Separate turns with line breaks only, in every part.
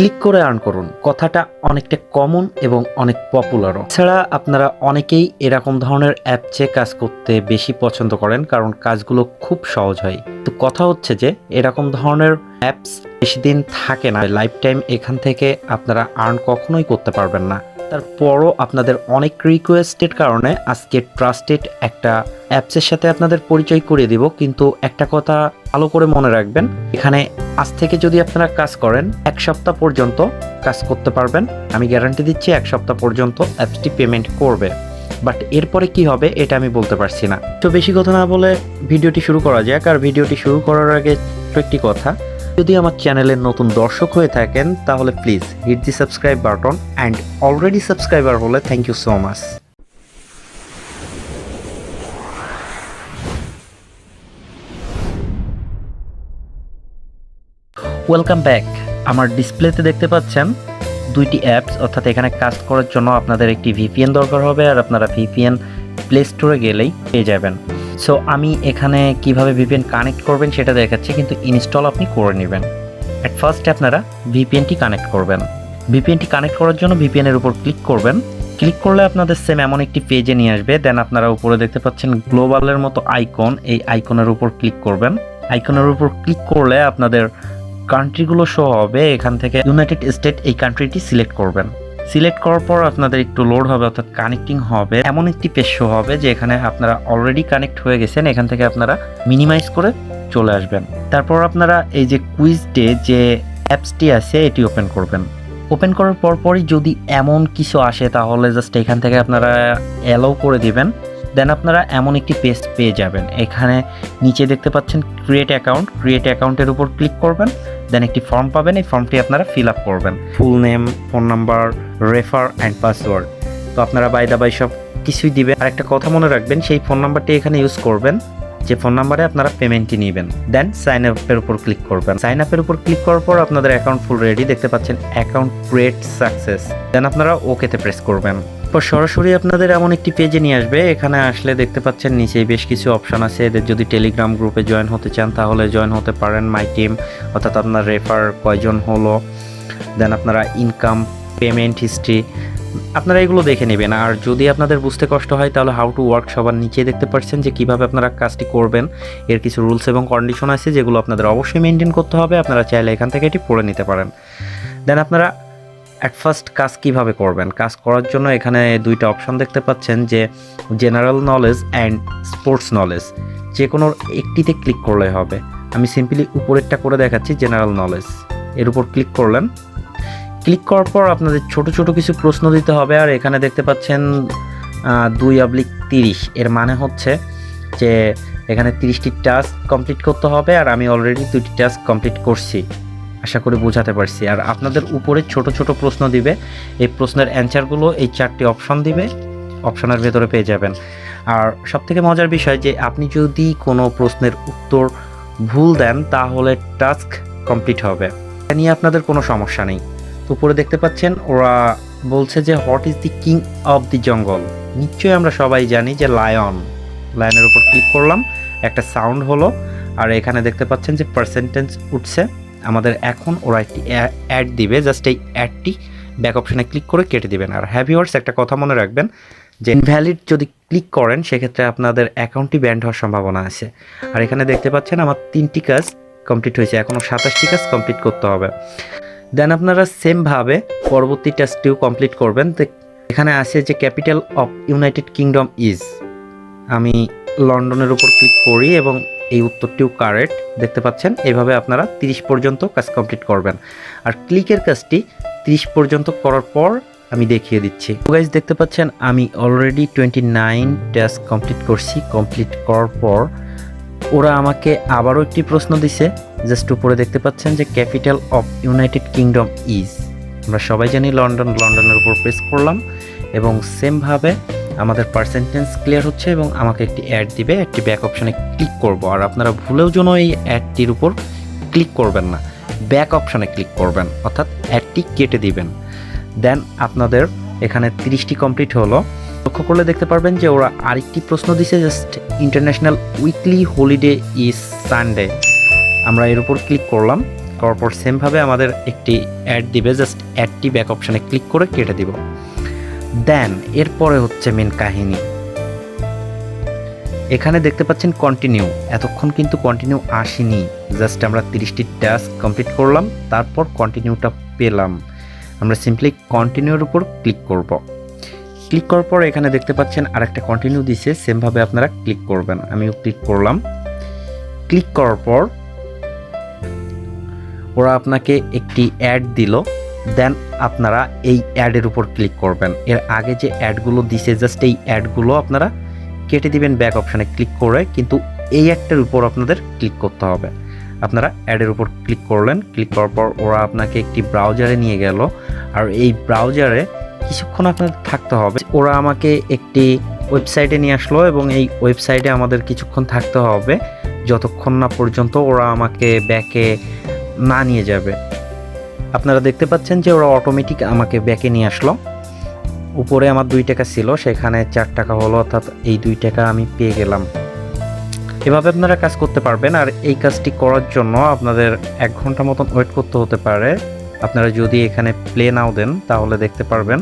Click করে earn করুন কথাটা অনেকটা কমন এবং অনেক পপুলারও। এছাড়া আপনারা অনেকেই এরকম ধরনের অ্যাপসে কাজ করতে বেশি পছন্দ করেন কারণ কাজগুলো খুব সহজ হয়। তো কথা হচ্ছে যে এরকম ধরনের অ্যাপস বেশি দিন থাকে না, লাইফ টাইম এখান থেকে আপনারা আর্ন কখনোই করতে পারবেন না। তারপরও আপনাদের অনেক রিকোয়েস্টের কারণে আজকে ট্রাস্টেড একটা অ্যাপসের সাথে আপনাদের পরিচয় করিয়ে দিব। কিন্তু একটা কথা ভালো করে মনে রাখবেন, এখানে আজ থেকে যদি আপনারা কাজ করেন 1 সপ্তাহ পর্যন্ত কাজ করতে পারবেন। আমি গ্যারান্টি দিচ্ছি 1 সপ্তাহ পর্যন্ত অ্যাপসটি পেমেন্ট করবে। বাট এরপরে কি হবে এটা আমি বলতে পারছি না। তো বেশি কথা না বলে ভিডিওটি শুরু করা যাক। আর ভিডিওটি শুরু করার আগে একটি কথা, যদি আমার চ্যানেলের নতুন দর্শক হয়ে থাকেন তাহলে please hit the subscribe button, and already subscriber হলে thank you so much. Welcome back. আমার ডিসপ্লেতে দেখতে পাচ্ছেন দুইটি অ্যাপস, অর্থাৎ এখানে কাজ করার জন্য আপনাদের একটি ভিপিএন দরকার হবে, আর আপনারা ভিপিএন প্লে স্টোরে গেলেই পেয়ে যাবেন। সো আমি এখানে কিভাবে ভিপিএন কানেক্ট করবেন সেটা দেখাচ্ছি, কিন্তু ইনস্টল আপনি করে নেবেন। অ্যাট ফার্স্ট আপনারা ভিপিএনটি কানেক্ট করবেন। ভিপিএনটি কানেক্ট করার জন্য ভিপিএনের উপর ক্লিক করবেন। ক্লিক করলে আপনাদের সেম এমন একটি পেজে নিয়ে আসবে। দেন আপনারা উপরে দেখতে পাচ্ছেন গ্লোবালের মতো আইকন, এই আইকনের উপর ক্লিক করবেন। আইকনের উপর ক্লিক করলে আপনাদের কান্ট্রিগুলো শো হবে। এখান থেকে ইউনাইটেড স্টেট এই কান্ট্রিটি সিলেক্ট করবেন। সিলেক্ট করার পর আপনাদের একটু লোড হবে, অর্থাৎ কানেক্টিং হবে। এমন একটি পেজ শো হবে যে এখানে আপনারা অলরেডি কানেক্ট হয়ে গেছেন। এখান থেকে আপনারা মিনিমাইজ করে চলে আসবেন। তারপর আপনারা এই যে কুইজ ডে যে অ্যাপসটি আছে এটি ওপেন করবেন। ওপেন করার পরই যদি এমন কিছু আসে তাহলে জাস্ট এখান থেকে আপনারা অ্যালাউ করে দিবেন। দেন আপনারা এমন একটি পেজ পেয়ে যাবেন। এখানে নিচে দেখতে পাচ্ছেন ক্রিয়েট অ্যাকাউন্ট। ক্রিয়েট অ্যাকাউন্টের উপর ক্লিক করবেন। দেন একটি ফর্ম পাবেন। এই ফর্মটি আপনারা ফিল আপ করবেন, full name, phone number, refer and password. তো আপনারা বাই সব কিছুই দিবেন। আর একটা কথা মনে রাখবেন, সেই ফোন নাম্বারটি এখানে ইউজ করবেন যে ফোন নাম্বারে আপনারা পেমেন্টটি নেবেন। দেন সাইন আপের উপর ক্লিক করবেন। সাইন আপের উপর ক্লিক করার পর আপনাদের অ্যাকাউন্ট ফুল রেডি, দেখতে পাচ্ছেন অ্যাকাউন্ট ক্রিয়েট সাকসেস। দেন আপনারা ওকেতে প্রেস করবেন। পর সরাসরি আপনাদের এমন একটি পেজে নিয়ে আসবে। এখানে আসলে দেখতে পাচ্ছেন নিচেই বেশ কিছু অপশন আছে। এদের যদি টেলিগ্রাম গ্রুপে জয়েন হতে চান তাহলে জয়েন হতে পারেন। মাই টিম, অর্থাৎ আপনার রেফার কয়জন হলো, দেন আপনারা ইনকাম, পেমেন্ট হিস্ট্রি, আপনারা এগুলো দেখে নেবেন। আর যদি আপনাদের বুঝতে কষ্ট হয় তাহলে হাউ টু ওয়ার্ক সবার নিচে দেখতে পাচ্ছেন যে কিভাবে আপনারা কাজটি করবেন। এর কিছু রুলস এবং কন্ডিশন আছে যেগুলো আপনাদের অবশ্যই মেনটেন করতে হবে। আপনারা চাইলে এখান থেকে এটি পড়ে নিতে পারেন। দেন আপনারা অ্যাট ফার্স্ট কাজ কিভাবে করবেন। কাজ করার জন্য এখানে দুইটা অপশন দেখতে পাচ্ছেন, যে general knowledge and sports knowledge. যে কোনো একটিতে ক্লিক করলে হবে। আমি সিম্পলি উপরেরটা করে দেখাচ্ছি, জেনারেল নলেজ। এর উপর ক্লিক করলেন। ক্লিক করার পর আপনাদের ছোট ছোট কিছু প্রশ্ন দিতে হবে। আর এখানে দেখতে পাচ্ছেন 2/30। এর মানে হচ্ছে যে এখানে 30টি টাস্ক কমপ্লিট করতে হবে। আর আমি অলরেডি 2টি টাস্ক কমপ্লিট করছি, আশা করি বোঝাতে পারছি। আর আপনাদের উপরে ছোট ছোট প্রশ্ন দিবে। এই প্রশ্নের অ্যান্সারগুলো এই 4টি অপশন দিবে, অপশনের ভেতরে পেয়ে যাবেন। আর সবথেকে মজার বিষয় যে আপনি যদি কোনো প্রশ্নের উত্তর ভুল দেন তাহলে টাস্ক কমপ্লিট হবে, এটা নিয়ে আপনাদের কোনো সমস্যা নেই। উপরে দেখতে পাচ্ছেন ওরা বলছে যে what is the king of the জঙ্গল। নিশ্চয়ই আমরা সবাই জানি যে লায়ন। লায়নের উপর ক্লিক করলাম, একটা সাউন্ড হলো। আর এখানে দেখতে পাচ্ছেন যে পার্সেন্টেজ উঠছে। আমাদের এখন ওরা একটি অ্যাড দিবে, জাস্ট এই অ্যাডটি ব্যাক অপশানে ক্লিক করে কেটে দিবেন। আর ভিউয়ার্স একটা কথা মনে রাখবেন যে ইনভ্যালিড যদি ক্লিক করেন সেক্ষেত্রে আপনাদের অ্যাকাউন্টটি ব্যান্ড হওয়ার সম্ভাবনা আছে। আর এখানে দেখতে পাচ্ছেন আমার 3টি কাজ কমপ্লিট হয়েছে, এখনও 27টি কাজ কমপ্লিট করতে হবে। দেন আপনারা সেমভাবে পরবর্তী টাস্কটিও কমপ্লিট করবেন। তো এখানে আছে যে capital of United kingdom is. আমি লন্ডনের উপর ক্লিক করি এবং এই উত্তরটিও কারেক্ট দেখতে পাচ্ছেন। এইভাবে আপনারা 30 পর্যন্ত কাজ কমপ্লিট করবেন। আর ক্লিকের কাজটি 30 পর্যন্ত করার পর আমি দেখিয়ে দিচ্ছি। গাইস দেখতে পাচ্ছেন আমি অলরেডি 29 টাস্ক কমপ্লিট করছি। কমপ্লিট করার পর ওরা আমাকে আবারও একটি প্রশ্ন দিছে। জাস্ট উপরে দেখতে পাচ্ছেন যে capital of United kingdom is. আমরা সবাই জানি লন্ডন। লন্ডনের উপর প্রেস করলাম এবং সেমভাবে আমাদের পার্সেন্টেজ ক্লিয়ার হচ্ছে এবং আমাকে একটি অ্যাড দিবে। একটি ব্যাক অপশানে ক্লিক করব। আর আপনারা ভুলেও যেন এই অ্যাডটির উপর ক্লিক করবেন না, ব্যাক অপশানে ক্লিক করবেন, অর্থাৎ অ্যাডটি কেটে দিবেন। দেন আপনাদের এখানে 30টি কমপ্লিট হলো। লক্ষ্য করলে দেখতে পারবেন যে ওরা আরেকটি প্রশ্ন দিছে, just international weekly holiday is Sunday. আমরা এর উপর ক্লিক করলাম। করার পর সেমভাবে আমাদের একটি অ্যাড দিবে, জাস্ট অ্যাডটি ব্যাক অপশানে ক্লিক করে কেটে দিব। দেন এরপরে হচ্ছে মেন কাহিনী। এখানে দেখতে পাচ্ছেন কন্টিনিউ, এতক্ষণ কিন্তু কন্টিনিউ আসেনি, জাস্ট আমরা 30টি টাস্ক কমপ্লিট করলাম, তারপর কন্টিনিউটা পেলাম। আমরা সিম্পলি কন্টিনিউর উপর ক্লিক করব। ক্লিক করার পর এখানে দেখতে পাচ্ছেন আরেকটা কন্টিনিউ দিছে, সেমভাবে আপনারা ক্লিক করবেন। আমিও ক্লিক করলাম। ক্লিক করার পর ওরা আপনাকে একটি অ্যাড দিল, দেন আপনারা এই অ্যাডের উপর ক্লিক করবেন। এর আগে যে অ্যাডগুলো দিছে জাস্ট এই অ্যাডগুলো আপনারা কেটে দিবেন ব্যাক অপশানে ক্লিক করে, কিন্তু এই অ্যাডটার উপর আপনাদের ক্লিক করতে হবে। আপনারা অ্যাডের উপর ক্লিক করলেন। ক্লিক করার পর ওরা আপনাকে একটি ব্রাউজারে নিয়ে গেল, আর এই ব্রাউজারে কিছুক্ষণ আপনাদের থাকতে হবে। ওরা আমাকে একটি ওয়েবসাইটে নিয়ে আসলো এবং এই ওয়েবসাইটে আমাদের কিছুক্ষণ থাকতে হবে, যতক্ষণ না পর্যন্ত ওরা আমাকে ব্যাকে না নিয়ে যাবে। আপনারা দেখতে পাচ্ছেন যে ওরা অটোমেটিক আমাকে ব্যাকে নিয়ে আসলো। উপরে আমার 2 টাকা ছিল, সেখানে 4 টাকা হলো, অর্থাৎ এই 2 টাকা আমি পেয়ে গেলাম। এভাবে আপনারা কাজ করতে পারবেন। আর এই কাজটি করার জন্য আপনাদের 1 ঘন্টা মতন ওয়েট করতে হতে পারে। আপনারা যদি এখানে প্লে নাও দেন তাহলে দেখতে পারবেন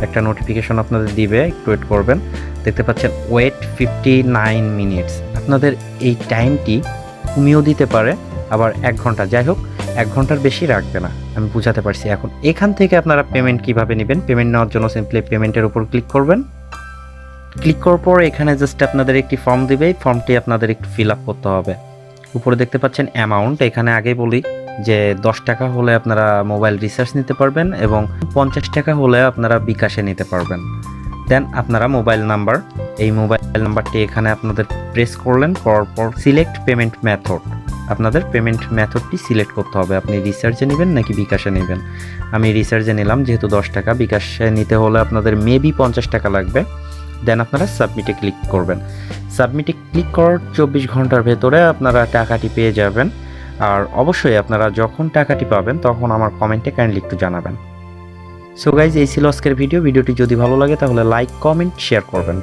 একটা নোটিফিকেশন আপনাদের দিবে, একটু ওয়েট করবেন। দেখতে পাচ্ছেন ওয়েট 59 মিনিটস। আপনাদের এই টাইমটি কমিয়েও দিতে পারে, আবার 1 ঘন্টা, যাই হোক 1 ঘন্টার বেশি রাখবে না, আমি বুঝাতে পারছি। এখন এখান থেকে আপনারা পেমেন্ট কিভাবে নেবেন, পেমেন্ট নেওয়ার জন্য সিম্পলি পেমেন্টের উপর ক্লিক করবেন। ক্লিক করার পর এখানে জাস্ট আপনাদের একটি ফর্ম দিবে, এই ফর্মটি আপনাদের একটু ফিল আপ করতে হবে। উপরে দেখতে পাচ্ছেন অ্যামাউন্ট, এখানে আগে বলি যে 10 টাকা হলে আপনারা মোবাইল রিচার্জ নিতে পারবেন এবং 50 টাকা হলে আপনারা বিকাশে নিতে পারবেন। দেন আপনারা মোবাইল নাম্বার, এই মোবাইল নাম্বারটি এখানে আপনাদের প্রেস করলেন, করার পর সিলেক্ট পেমেন্ট মেথড, আপনাদের পেমেন্ট মেথডটি সিলেক্ট করতে হবে। আপনি রিচার্জে নেবেন নাকি বিকাশে নেবেন। আমি রিচার্জে নিলাম যেহেতু 10 টাকা, বিকাশে নিতে হলে আপনাদের মেবি 50 টাকা লাগবে। দেন আপনারা সাবমিটে ক্লিক করবেন। সাবমিটে ক্লিক করার 24 ঘন্টার ভেতরে আপনারা টাকাটি পেয়ে যাবেন। আর অবশ্যই আপনারা যখন টাকাটি পাবেন তখন আমার কমেন্টে কাইন্ডলি একটু জানাবেন। সো গাইজ, এই ছিল আজকের ভিডিওটি যদি ভালো লাগে তাহলে লাইক, কমেন্ট, শেয়ার করবেন।